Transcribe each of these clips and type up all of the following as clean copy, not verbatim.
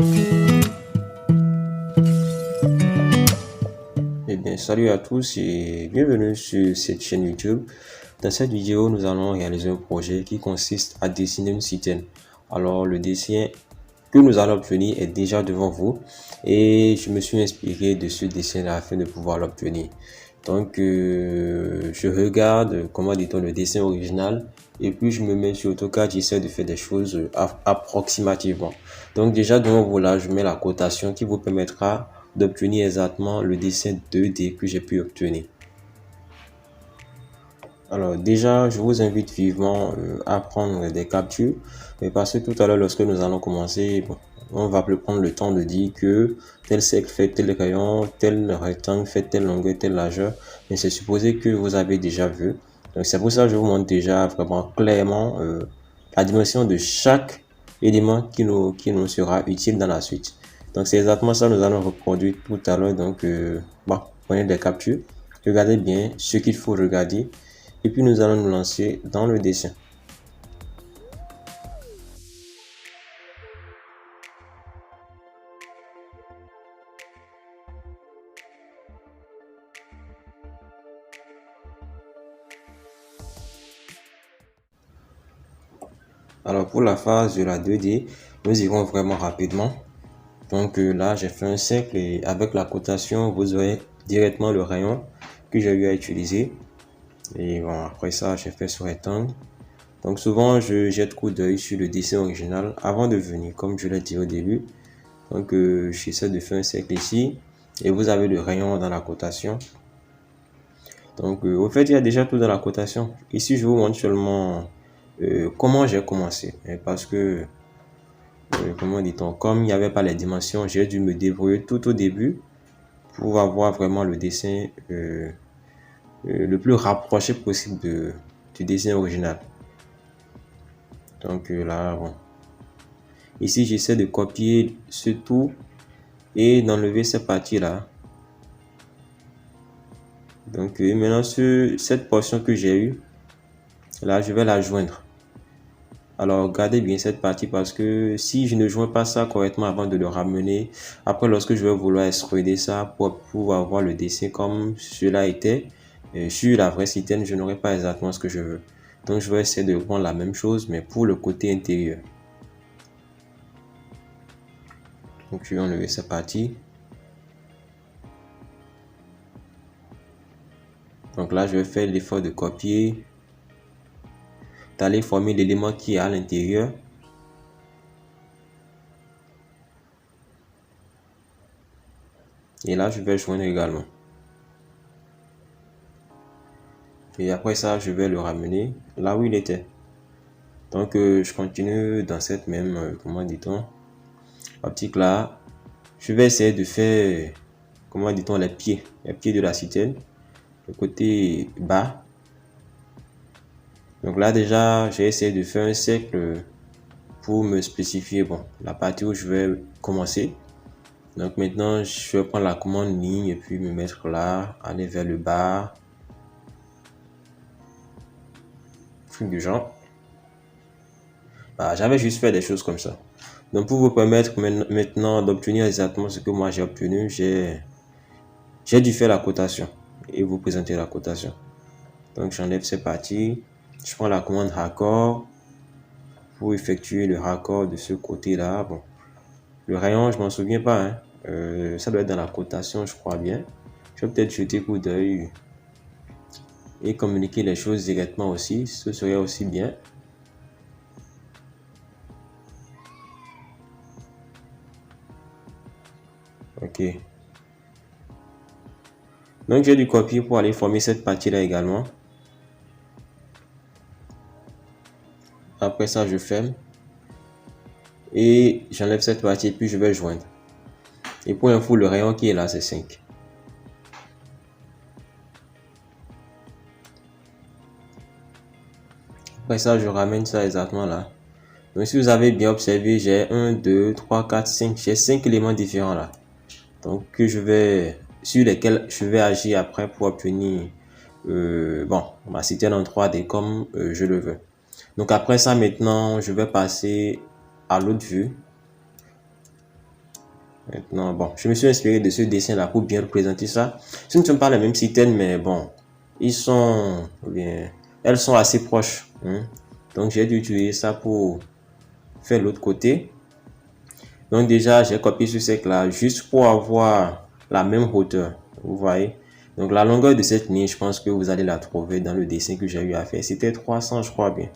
Eh bien, salut à tous et bienvenue sur cette chaîne YouTube. Dans cette vidéo, nous allons réaliser un projet qui consiste à dessiner une citerne. Alors, le dessin que nous allons obtenir est déjà devant vous et je me suis inspiré de ce dessin afin de pouvoir l'obtenir. Donc, je regarde, comment dit-on, le dessin original et puis je me mets sur AutoCAD, j'essaie de faire des choses approximativement. Donc, déjà devant vous là, je mets la cotation qui vous permettra d'obtenir exactement le dessin 2D que j'ai pu obtenir. Alors déjà, je vous invite vivement à prendre des captures, mais parce que tout à l'heure, lorsque nous allons commencer, bon, on va prendre le temps de dire que tel cercle fait tel rayon, tel rectangle fait telle longueur, telle largeur, mais c'est supposé que vous avez déjà vu. Donc c'est pour ça que je vous montre déjà vraiment clairement la dimension de chaque élément qui nous sera utile dans la suite. Donc c'est exactement ça que nous allons reproduire tout à l'heure. Donc bon, prenez des captures, regardez bien ce qu'il faut regarder et puis nous allons nous lancer dans le dessin. Alors pour la phase de la 2D, nous irons vraiment rapidement. Donc là, j'ai fait un cercle et avec la cotation, vous aurez directement le rayon que j'ai eu à utiliser. Et bon, après ça, j'ai fait sur rectangle. Donc souvent, je jette coup d'œil sur le dessin original avant de venir, comme je l'ai dit au début. Donc j'essaie de faire un cercle ici et vous avez le rayon dans la cotation. Donc au fait, il y a déjà tout dans la cotation. Ici, je vous montre seulement comment j'ai commencé. Parce que, comment dit-on, comme il n'y avait pas les dimensions, j'ai dû me débrouiller tout au début pour avoir vraiment le dessin le plus rapproché possible du dessin original. Donc là, bon. Ici, j'essaie de copier ce tout et d'enlever cette partie-là. Donc maintenant, sur cette portion que j'ai eue, là, je vais la joindre. Alors, gardez bien cette partie parce que si je ne joins pas ça correctement avant de le ramener, après, lorsque je vais vouloir extruder ça pour pouvoir avoir le dessin comme cela était, sur la vraie citerne, je n'aurai pas exactement ce que je veux. Donc, je vais essayer de prendre la même chose, mais pour le côté intérieur. Donc, je vais enlever cette partie. Donc là, je vais faire l'effort de copier, d'aller former l'élément qui est à l'intérieur. Et là, je vais joindre également. Et après ça, je vais le ramener là où il était. Donc, je continue dans cette même, comment dit-on, optique là. Je vais essayer de faire, comment dit-on, les pieds de la citerne, le côté bas. Donc là, déjà, j'ai essayé de faire un cercle pour me spécifier, bon, la partie où je vais commencer. Donc maintenant, je vais prendre la commande ligne et puis me mettre là, aller vers le bas. Truc du genre. Bah, j'avais juste fait des choses comme ça. Donc pour vous permettre maintenant d'obtenir exactement ce que moi j'ai obtenu, j'ai dû faire la cotation et vous présenter la cotation. Donc j'enlève ces parties. Je prends la commande raccord pour effectuer le raccord de ce côté-là. Bon, le rayon, je m'en souviens pas, hein. Ça doit être dans la cotation, je crois bien. Je vais peut-être jeter coup d'œil et communiquer les choses directement aussi, ce serait aussi bien. Ok. Donc j'ai dû copier pour aller former cette partie-là également. Après ça, je ferme. Et j'enlève cette partie et puis je vais joindre. Et pour info, le rayon qui est là, c'est 5. Après ça, je ramène ça exactement là. Donc si vous avez bien observé, j'ai 1, 2, 3, 4, 5. J'ai 5 éléments différents là. Donc sur lesquels je vais agir après pour obtenir bon, ma citerne en 3D comme je le veux. Donc après ça, maintenant, je vais passer à l'autre vue. Maintenant, bon, je me suis inspiré de ce dessin-là pour bien représenter ça. Ce ne sont pas les mêmes citaines, mais bon, ils sont, bien, elles sont assez proches. Hein. Donc, j'ai dû utiliser ça pour faire l'autre côté. Donc, déjà, j'ai copié ce cercle-là juste pour avoir la même hauteur. Vous voyez? Donc, la longueur de cette ligne, je pense que vous allez la trouver dans le dessin que j'ai eu à faire. C'était 300, je crois bien.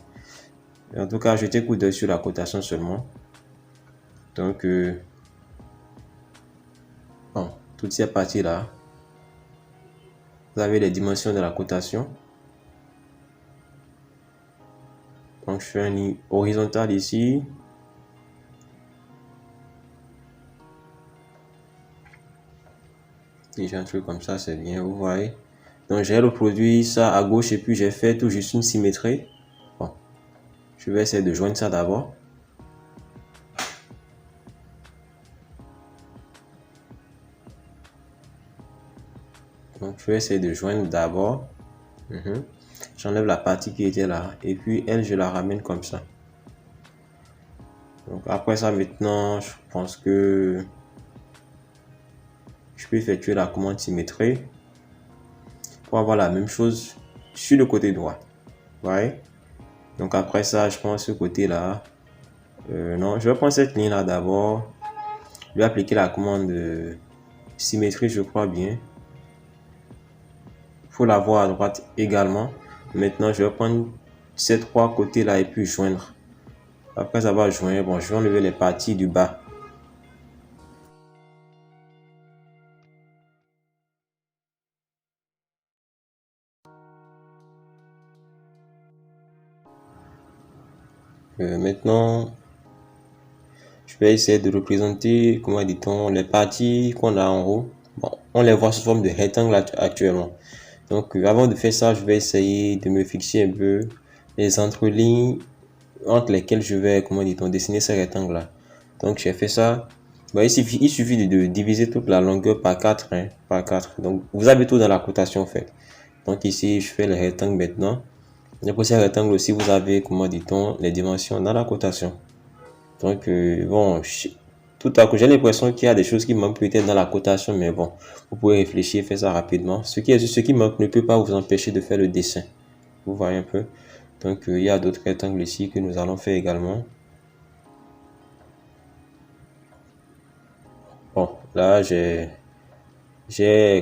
En tout cas, jetez coup d'œil sur la cotation seulement. Donc, bon, toutes ces parties-là, vous avez les dimensions de la cotation. Donc, je fais un ligne horizontal ici. Déjà un truc comme ça, c'est bien, vous voyez. Donc, j'ai reproduit ça à gauche et puis j'ai fait tout juste une symétrie. Bon, je vais essayer de joindre ça d'abord. Donc, je vais essayer de joindre d'abord. J'enlève la partie qui était là. Et puis, elle, je la ramène comme ça. Donc, après ça, maintenant, je pense que je peux effectuer la commande symétrie pour avoir la même chose sur le côté droit. Vous voyez? Donc, après ça, je prends ce côté-là. Non, je vais prendre cette ligne-là d'abord. Je vais appliquer la commande symétrie, je crois bien. Il faut la voir à droite également. Maintenant, je vais prendre ces trois côtés-là et puis joindre. Après avoir joint, bon, je vais enlever les parties du bas. Maintenant, je vais essayer de représenter, comment dit-on, les parties qu'on a en haut. Bon, on les voit sous forme de rectangle actuellement. Donc, avant de faire ça, je vais essayer de me fixer un peu les entrelignes entre lesquelles je vais, comment dit-on, dessiner ces rectangles-là. Donc, j'ai fait ça. Bon, il suffit de diviser toute la longueur par 4. Hein, par 4. Donc, vous avez tout dans la cotation, en fait. Donc, ici, je fais le rectangle maintenant. Et pour ces rectangles aussi, vous avez, comment dit-on, les dimensions dans la cotation. Donc, bon, tout à coup, j'ai l'impression qu'il y a des choses qui manquent peut-être dans la cotation, mais bon, vous pouvez réfléchir, faire ça rapidement. Ce qui manque ne peut pas vous empêcher de faire le dessin. Vous voyez un peu. Donc, il y a d'autres rectangles ici que nous allons faire également. Bon, là, j'ai,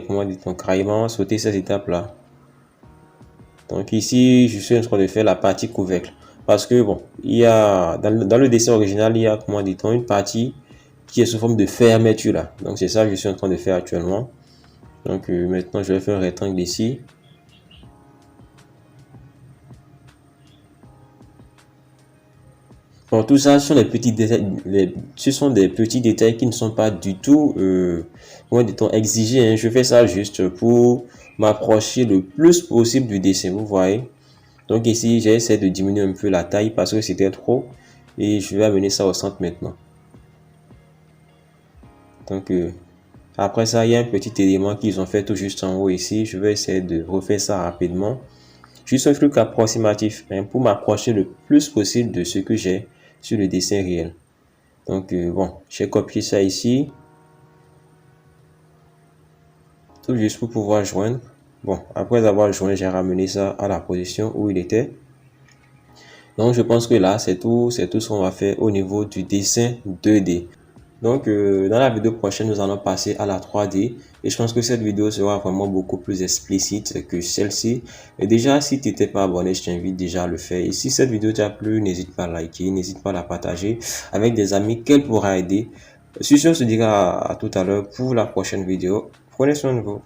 comment dit-on, carrément sauté cette étape-là. Donc ici, je suis en train de faire la partie couvercle. Parce que, bon, il y a, dans le dessin original, il y a, comment dit-on, une partie qui est sous forme de fermeture là. Donc c'est ça que je suis en train de faire actuellement. Donc maintenant, je vais faire un rectangle ici. Bon, tout ça sont les petits détails, ce sont des petits détails qui ne sont pas du tout, comment dit-on, exigés. Hein. Je fais ça juste pour m'approcher le plus possible du dessin, vous voyez. Donc ici, j'ai essayé de diminuer un peu la taille parce que c'était trop. Et je vais amener ça au centre maintenant. Donc après ça, il y a un petit élément qu'ils ont fait tout juste en haut ici. Je vais essayer de refaire ça rapidement. Juste un truc approximatif hein, pour m'approcher le plus possible de ce que j'ai sur le dessin réel. Donc bon, j'ai copié ça ici. Tout juste pour pouvoir joindre. Bon, après avoir joint, j'ai ramené ça à la position où il était. Donc je pense que là, c'est tout ce qu'on va faire au niveau du dessin 2D. Donc dans la vidéo prochaine, nous allons passer à la 3D. Et je pense que cette vidéo sera vraiment beaucoup plus explicite que celle-ci. Et déjà, si tu n'étais pas abonné, je t'invite déjà à le faire. Et si cette vidéo t'a plu, n'hésite pas à liker, n'hésite pas à la partager avec des amis qu'elle pourra aider. Sur ce, on se dira à tout à l'heure pour la prochaine vidéo. Prenez soin de vous.